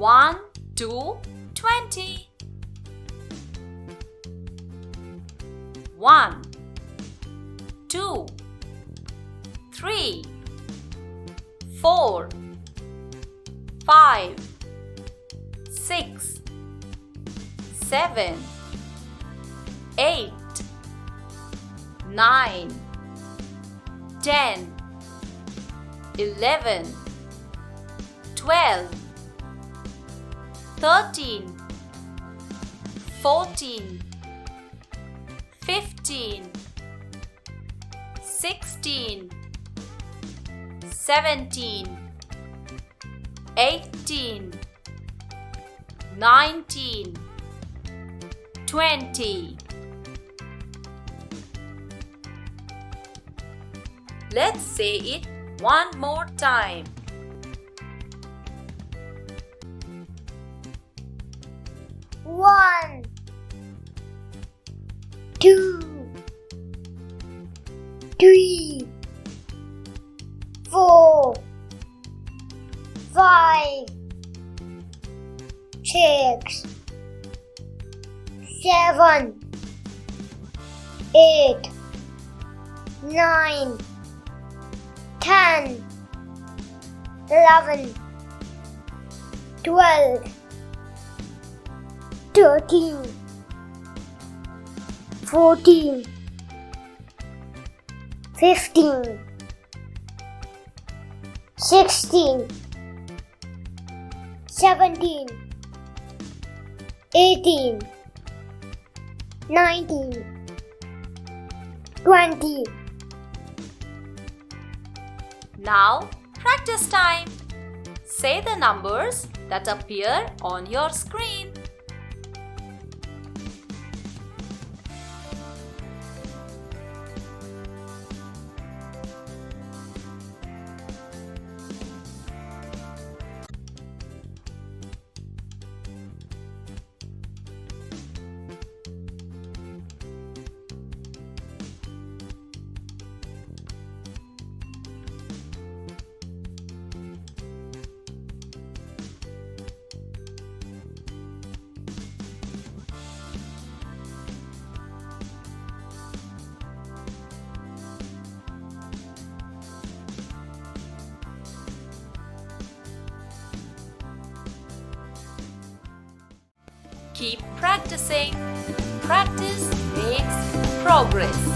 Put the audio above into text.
1 to 20. 1 2 3 4 5 6 7 8 9 10 11 12 13 14 15 16 17 18 19 20. Let's say it one more time. 1 2 3 4 5 6 7 8 9 10 11 12 13 14 15 16 17 18 19 20. Now practice time. Say the numbers that appear on your screen. Keep practicing. Practice makes progress.